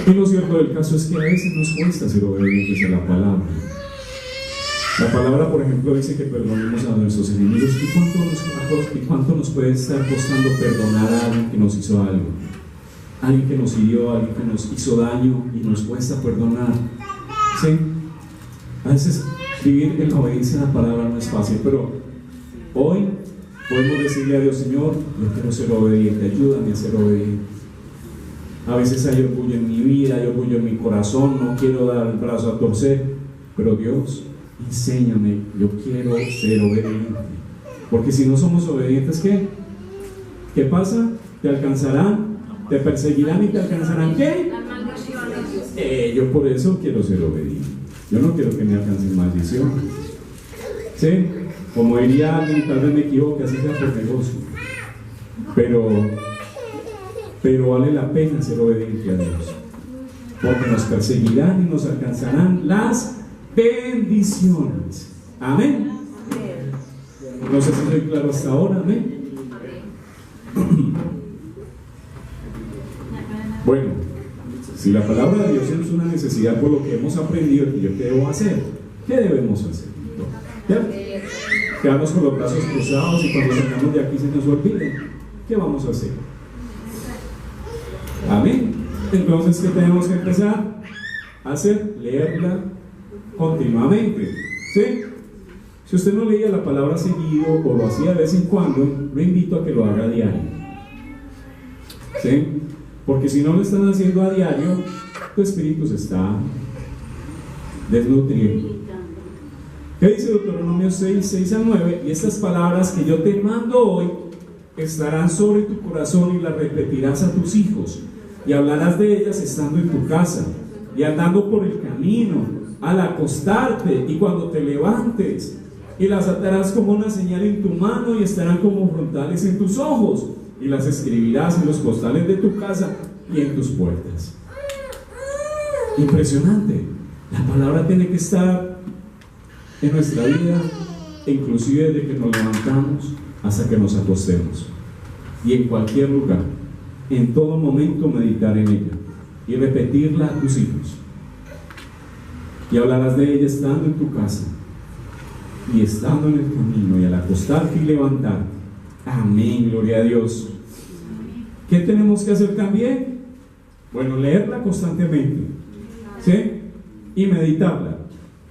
Y lo cierto del caso es que a veces nos cuesta ser obedientes a la palabra. La palabra, por ejemplo, dice que perdonemos a nuestros enemigos. ¿Y cuánto nos puede estar costando perdonar a alguien que nos hizo algo? Alguien que nos hirió, alguien que nos hizo daño y nos cuesta perdonar. ¿Sí? A veces vivir en la obediencia a la palabra no es fácil, pero hoy podemos decirle a Dios: Señor, yo quiero ser obediente, ayúdame a ser obediente. A veces hay orgullo en mi vida, hay orgullo en mi corazón, no quiero dar el brazo a torcer, pero Dios, enséñame, yo quiero ser obediente. Porque si no somos obedientes, ¿qué? ¿Qué pasa? Te alcanzarán, te perseguirán y te alcanzarán, ¿qué? Yo por eso quiero ser obediente. Yo no quiero que me alcancen maldición. ¿Sí? Como diría alguien, tal vez me equivoque, así sea por negocio. Pero vale la pena ser obediente a Dios. Porque nos perseguirán y nos alcanzarán las bendiciones. Amén. No sé si estoy claro hasta ahora. Amén. Bueno, si la palabra de Dios es una necesidad por lo que hemos aprendido, ¿yo qué debo hacer? ¿Qué debemos hacer? ¿Ya? Quedamos con los brazos cruzados y cuando salgamos de aquí se nos olvide. ¿Qué vamos a hacer? Amén. Entonces, ¿qué tenemos que empezar a hacer? Leerla continuamente. ¿Sí? Si usted no leía la palabra seguido o lo hacía de vez en cuando, lo invito a que lo haga a diario. ¿Sí? Porque si no lo están haciendo a diario, tu espíritu se está desnutriendo. ¿Qué dice Deuteronomio 6, 6 a 9? Y estas palabras que yo te mando hoy estarán sobre tu corazón y las repetirás a tus hijos, y hablarás de ellas estando en tu casa y andando por el camino, al acostarte y cuando te levantes, y las atarás como una señal en tu mano y estarán como frontales en tus ojos, y las escribirás en los postales de tu casa y en tus puertas. Impresionante. La palabra tiene que estar en nuestra vida, inclusive desde que nos levantamos hasta que nos acostemos, y en cualquier lugar, en todo momento meditar en ella y repetirla a tus hijos, y hablarás de ella estando en tu casa y estando en el camino y al acostarte y levantarte. Amén, gloria a Dios. ¿Qué tenemos que hacer también? Bueno, leerla constantemente, ¿sí? Y meditarla.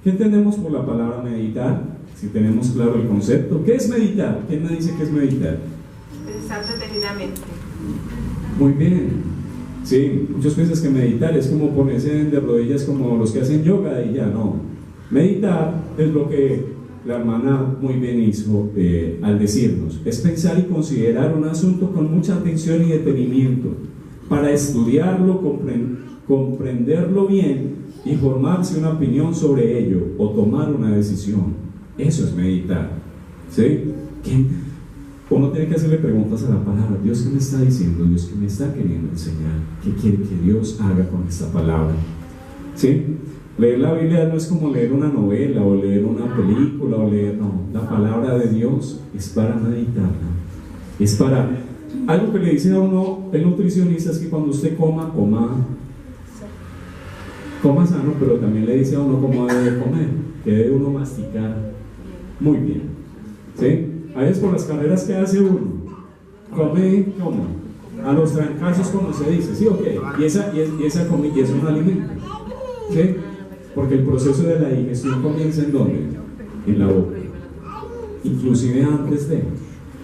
¿Qué entendemos por la palabra meditar? Si tenemos claro el concepto. ¿Qué es meditar? ¿Quién me dice qué es meditar? Pensar detenidamente. Muy bien. Sí, muchos piensan que meditar es como ponerse de rodillas como los que hacen yoga y ya no. Meditar es lo que la hermana muy bien hizo al decirnos. Es pensar y considerar un asunto con mucha atención y detenimiento para estudiarlo, comprenderlo bien y formarse una opinión sobre ello o tomar una decisión. Eso es meditar. ¿Sí? Uno tiene que hacerle preguntas a la palabra. Dios, ¿qué me está diciendo? Dios, ¿qué me está queriendo enseñar? ¿Qué quiere que Dios haga con esta palabra? ¿Sí? Leer la Biblia no es como leer una novela o leer una película o leer, no, la palabra de Dios es para meditarla, es para, algo que le dice a uno el nutricionista es que cuando usted coma sano, pero también le dice a uno cómo debe comer, que debe uno masticar muy bien, ¿sí? A veces por las carreras que hace uno, come como a los trancazos, como se dice, ¿sí o qué? Y esa comida es un alimento, ¿sí? Porque el proceso de la digestión comienza ¿en dónde? En la boca. Inclusive antes de.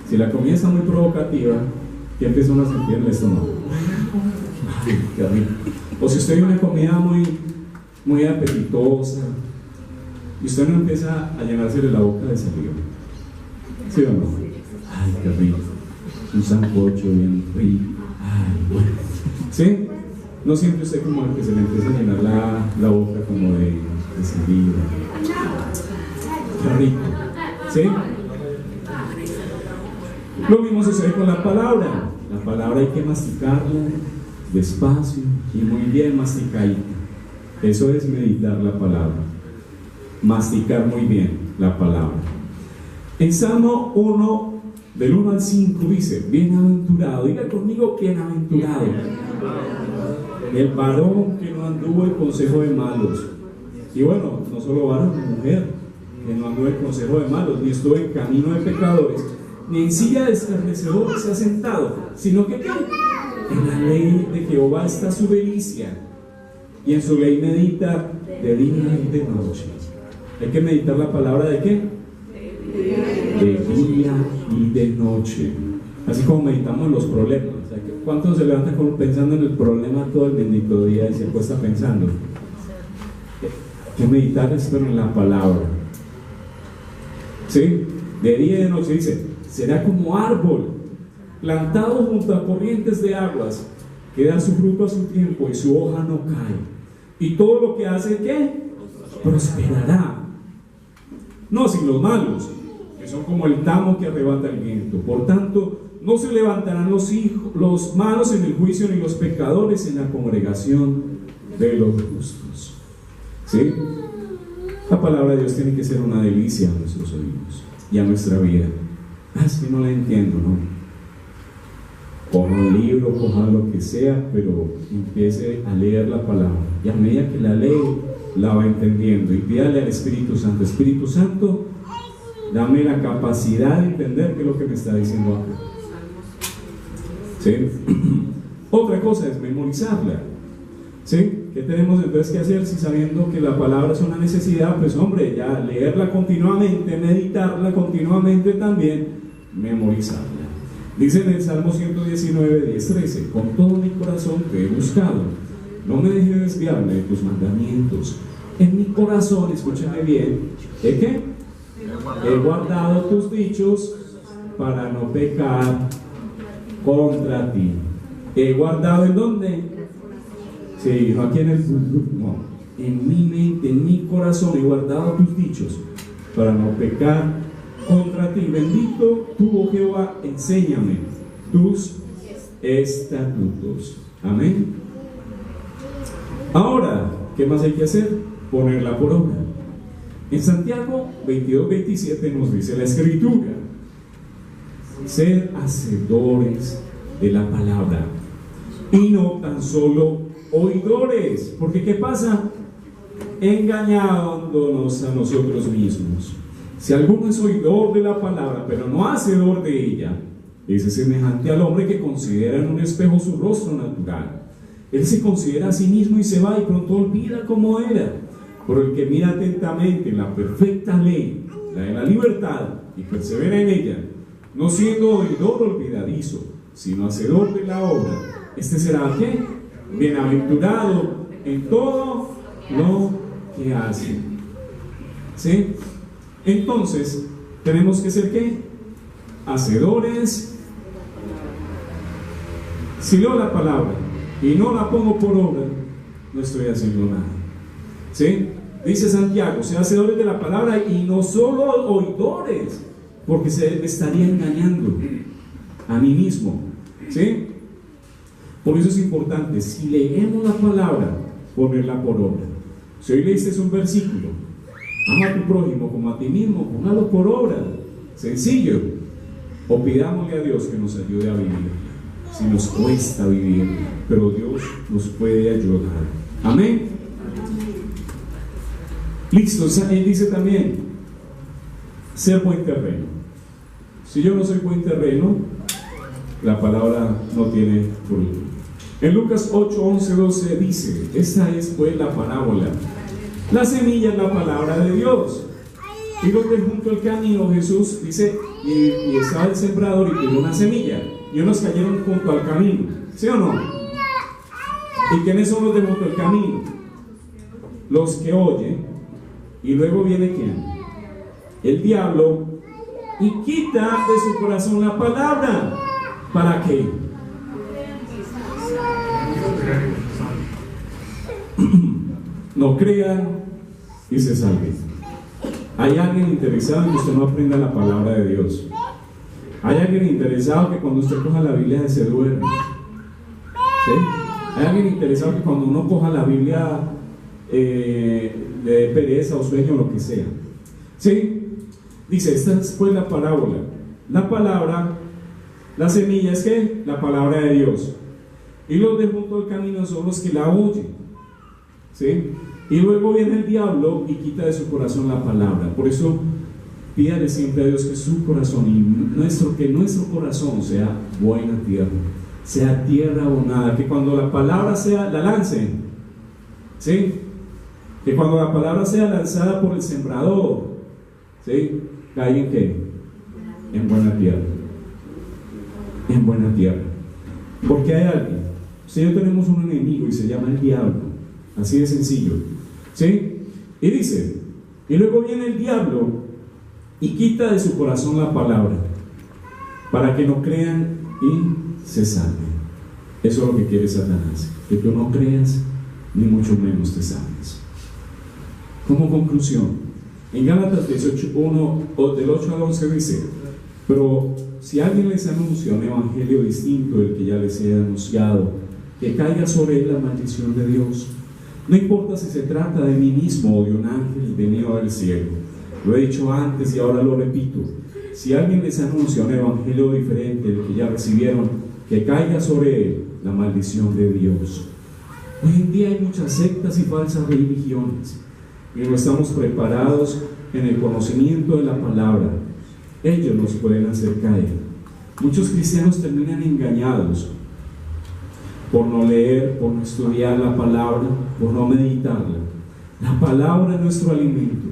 Si la comida está muy provocativa, ¿qué empieza uno a sentir en el estómago? Ay, qué rico. O si usted ve una comida muy apetitosa y usted no empieza a llenarse de la boca de saliva, ¿sí o no? Ay, qué rico. un sancocho bien rico. Ay, bueno. ¿Sí? ¿No siente usted como que se le empieza a llenar la boca como de saliva? Qué rico. ¿Sí? Lo mismo sucede con la palabra. La palabra hay que masticarla despacio y muy bien masticadita. Eso es meditar la palabra. Masticar muy bien la palabra. En Salmo 1, del 1 al 5 dice: bienaventurado, diga conmigo, bienaventurado el varón que no anduvo en consejo de malos. Y bueno, no solo varón, mujer que no anduvo en consejo de malos, ni estuvo en camino de pecadores, ni en silla de escarnecedores se ha sentado, sino que en la ley de Jehová está su delicia, y en su ley medita de día y de noche. Hay que meditar la palabra ¿de qué? De día y de noche. Así como meditamos en los problemas. O sea, ¿cuántos se levantan pensando en el problema todo el bendito día y se acuesta pensando? Hay que meditar esto en la palabra. ¿Sí? De día y de noche dice: será como árbol plantado junto a corrientes de aguas, que da su fruto a su tiempo y su hoja no cae, y todo lo que hace, ¿qué? Prosperará. No sin los malos, que son como el tamo que arrebata el viento. Por tanto, no se levantarán los malos en el juicio, ni los pecadores en la congregación de los justos. ¿Sí? La palabra de Dios tiene que ser una delicia a nuestros oídos y a nuestra vida. Es que no la entiendo, ¿no? Coja un libro, coja lo que sea, pero empiece a leer la palabra, y a medida que la lee, la va entendiendo, y pídale al Espíritu Santo: Espíritu Santo, dame la capacidad de entender qué es lo que me está diciendo acá. ¿Sí? Otra cosa es memorizarla. ¿Sí? ¿Qué tenemos entonces que hacer si sabiendo que la palabra es una necesidad? Pues hombre, ya leerla continuamente, meditarla continuamente, también memorizarla. Dice en el Salmo 119, 10-13: con todo mi corazón te he buscado, no me dejes desviarme de tus mandamientos. En mi corazón, escúchame bien, ¿de qué? He guardado tus dichos para no pecar contra ti. He guardado, ¿en dónde? Sí, no aquí en el mundo, no. En mi mente, en mi corazón he guardado tus dichos para no pecar contra ti. Bendito tú, oh Jehová, enséñame tus estatutos. Amén. Ahora, ¿qué más hay que hacer? Ponerla por obra. En Santiago 22-27 nos dice la Escritura: sed hacedores de la palabra y no tan solo oidores, porque ¿qué pasa? Engañándonos a nosotros mismos. Si alguno es oidor de la palabra, pero no hacedor de ella, ese es semejante al hombre que considera en un espejo su rostro natural. Él se considera a sí mismo y se va, y pronto olvida cómo era. Pero el que mira atentamente en la perfecta ley, la de la libertad, y persevera en ella, no siendo oidor olvidadizo, sino hacedor de la obra, este será ¿qué? Bienaventurado en todo lo que hace. ¿Sí? Entonces, tenemos que ser ¿qué? Hacedores. Si leo la palabra y no la pongo por obra, no estoy haciendo nada. ¿Sí? Dice Santiago: sean hacedores de la palabra y no solo oidores, porque se estaría engañando a mí mismo. ¿Sí? Por eso es importante, si leemos la palabra, ponerla por obra. Si hoy leíste un versículo: ama a tu prójimo como a ti mismo, póngalo por obra. Sencillo. O pidámosle a Dios que nos ayude a vivir, si nos cuesta vivir, pero Dios nos puede ayudar. Amén. Listo. Él dice también: ser buen terreno. Si yo no soy buen terreno, la palabra no tiene fruto. En Lucas 8, 11, 12 dice: esta es pues la parábola. La semilla es la palabra de Dios. Y lo que junto al camino, Jesús dice, y estaba el sembrador y tiró una semilla, y unos cayeron junto al camino. ¿Sí o no? ¿Y quiénes son los de junto al camino? Los que oyen, y luego viene ¿quién? El diablo, y quita de su corazón la palabra, ¿Para qué? No crean y se salven. Hay alguien interesado en que usted no aprenda la palabra de Dios. Hay alguien interesado que cuando usted coja la Biblia se duerme. ¿Sí? Hay alguien interesado que cuando uno coja la Biblia le dé pereza o sueño o lo que sea. ¿Sí? Dice, esta es pues la parábola. La palabra, la semilla es que la palabra de Dios. Y los de junto al camino son los que la oyen. ¿Sí? Y luego viene el diablo y quita de su corazón la palabra. Por eso pídale siempre a Dios que su corazón que nuestro corazón sea buena tierra, sea tierra abonada, que cuando la palabra sea, la lancen, ¿sí? Que cuando la palabra sea lanzada por el sembrador, ¿sí? Caiga en ¿qué? En buena tierra. En buena tierra. Porque hay alguien. Si yo tenemos un enemigo y se llama el diablo, así de sencillo, ¿sí? Y dice, y luego viene el diablo y quita de su corazón la palabra para que no crean y se salven. Eso es lo que quiere Satanás, que tú no creas ni mucho menos te salves. Como conclusión, en Gálatas 18:1 del 8 al 11 dice, pero si alguien les anuncia un evangelio distinto del que ya les he anunciado, que caiga sobre él la maldición de Dios. No importa si se trata de mí mismo o de un ángel venido del cielo. Lo he dicho antes y ahora lo repito. Si alguien les anuncia un evangelio diferente del que ya recibieron, que caiga sobre él la maldición de Dios. Hoy en día hay muchas sectas y falsas religiones y no estamos preparados en el conocimiento de la palabra. Ellos nos pueden hacer caer. Muchos cristianos terminan engañados por no leer, por no estudiar la palabra, por no meditarla. La palabra es nuestro alimento.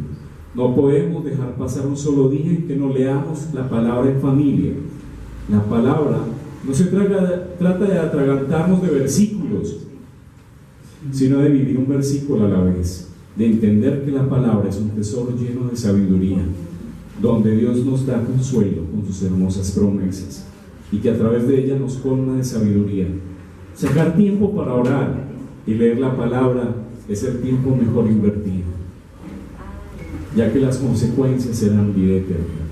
No podemos dejar pasar un solo día en que no leamos la palabra en familia. La palabra no se trata de atragantarnos de versículos, sino de vivir un versículo a la vez, de entender que la palabra es un tesoro lleno de sabiduría, donde Dios nos da consuelo con sus hermosas promesas y que a través de ella nos colma de sabiduría. Sacar tiempo para orar y leer la palabra es el tiempo mejor invertido, ya que las consecuencias serán vida eterna.